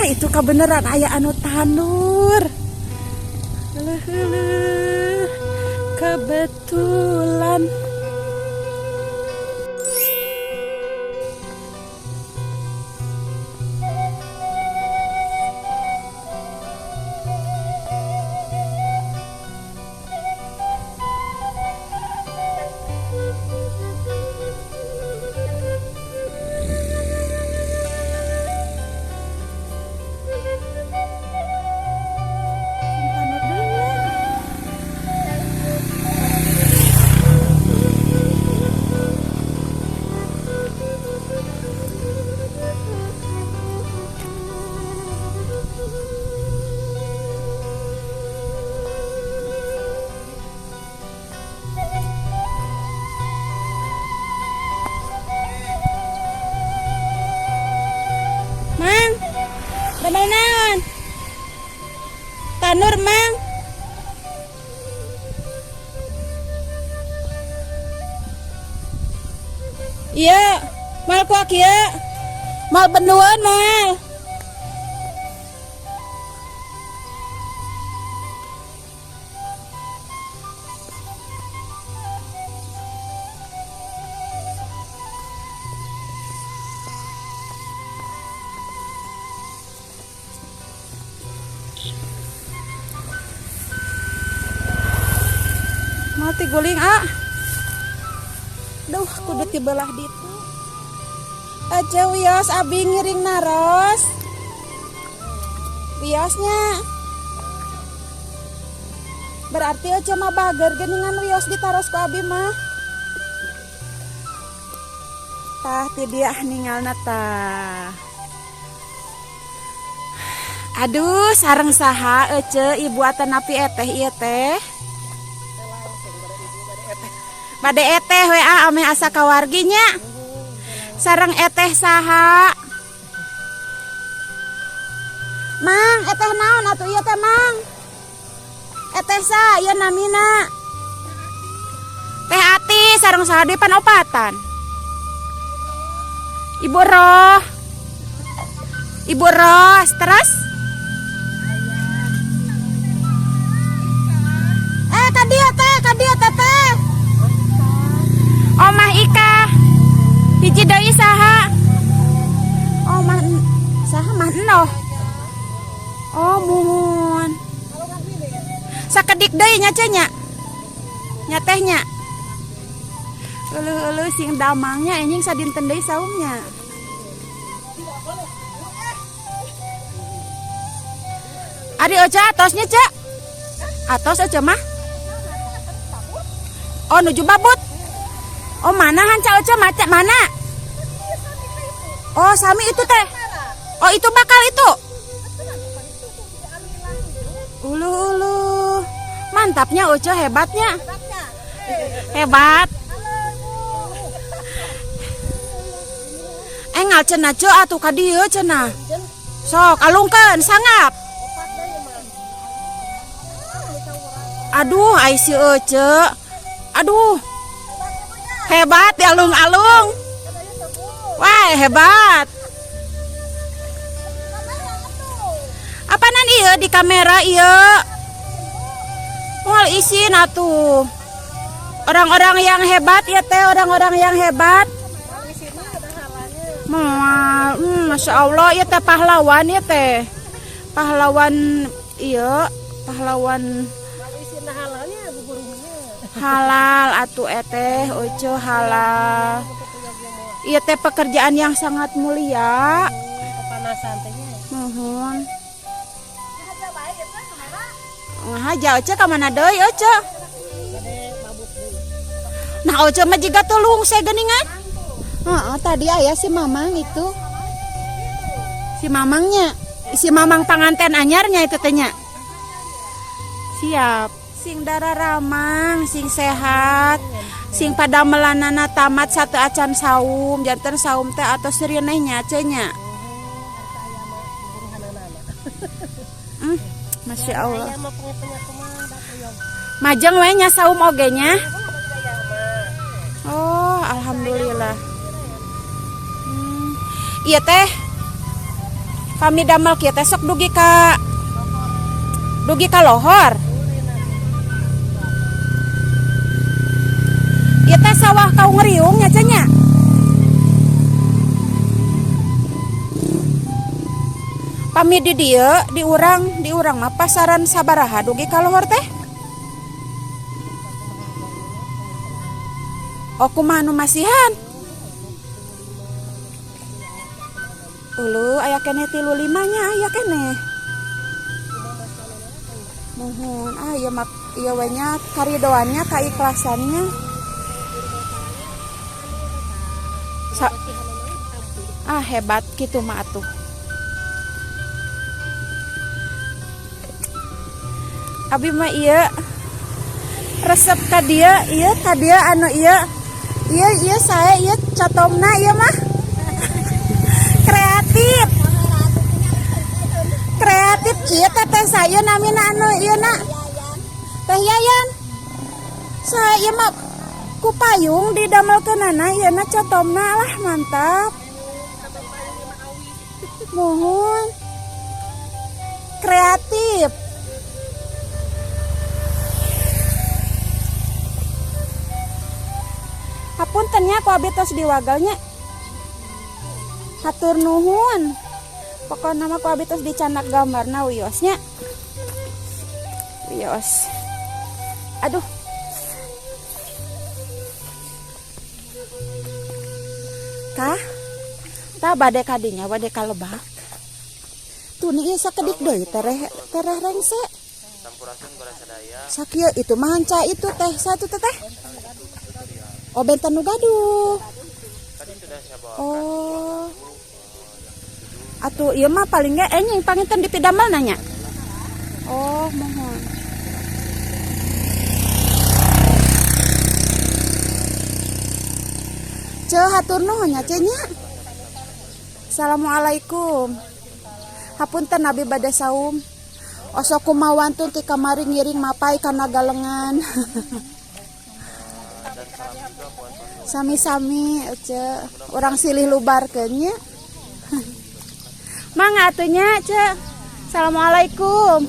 itu kebenaran aya anu tanur. Kebetulan. Bananan tanur mang iya mal kuak ya mal benduan mal mati guling duh kudu tibelah ditu aja wios abi ngiring naros wiosnya berarti aja mah bager geningan wios ditaros ku abi mah tah ti dia ningalna tah aduh sareng saha ece ibu atanapi eteh ieu teh bade eteh WA ame asa kawarginya sareng eteh saha mang eteh naon atuh ieu teh mang eteh sa ieu namina teh ati sareng saha deui panopatan ibu Ros terus kadia teh Omah Ika hiji deui saha Omah saha mah enoh oh muhun sakedik deui nya cenah nya tehnya euleuh sing damangnya anjing sadinten deui saumnya Ari oca atosnya cak atos aja mah oh nuju babut oh mana hanca oca macet mana oh sami itu teh oh itu bakal itu ulu mantapnya oca hebatnya hebat engal cenah co atuh ka dieu cenah sok alungkeun sangap aduh ai si oca aduh hebat di alung-alung wah hebat apanan ieu di kamera ieu moal isin atuh orang-orang yang hebat ya teh orang-orang yang hebat moal Masya Allah ya teh pahlawan ya teh pahlawan iya pahlawan halal atuh eteh ojo halal ieu teh pekerjaan yang sangat mulia kepanasan teh mohon ngahaja ojo ka mana deui ojo nah ojo mah jiga tulung saya geningan tadi aya si mamang itu si mamangnya si mamang panganten anyarnya itu tehnya siap sing dara ramang sing sehat sing pada melanana tamat satu acan saum jantan saum teh atau serienehnya cenah Masya Allah majeng we nya saum ogenya oh alhamdulillah iya teh Kami damel kieu teh sok dugi ka lohor. Ieu teh sawah Kaung Riung nya cenah. Pami di dieu di urang mah pasaran sabaraha dugi ka lohor teh? Oh kumaha nu masihan? Ulu aya keneh 35 nya aya keneh. Mohon ieu mah ieu we nya karidoannya kaikhlasannya. Hebat kitu mah atuh. Abi mah ieu resep ka dieu anu ieu sae ieu cotomna ieu mah kreatif ieu teh saya namina anu ieu na Teh Yayan sae ieu mah ku payung didamelkeunana ieu na cotomna lah mantap mohon kreatif. Hapunten nya ku abi tos diwagalnya. Hatur nuhun. Pokokna mah ku abi tos dicanak gambarna wiosnya. Wios. Aduh. Kah? Tah bade kadinya bade ka Lebak. Tuh nih sakedik deui tereh rengse. Sampurakeun bara sadaya. Sakieu itu mah hanca itu teh satu teh. Oh benten nu gaduh. Oh. Atuh ieu mah paling ge nying panginten dipidamel nanya. Oh, mohon. Hatur nuhun nya nya. Assalamualaikum. Hapunten abi bade saum. Oso kumawantun ti kamari ngiring mapai kana galengan. Sami-sami orang silih lubarkeun nya. Mangga atuh nya Assalamualaikum.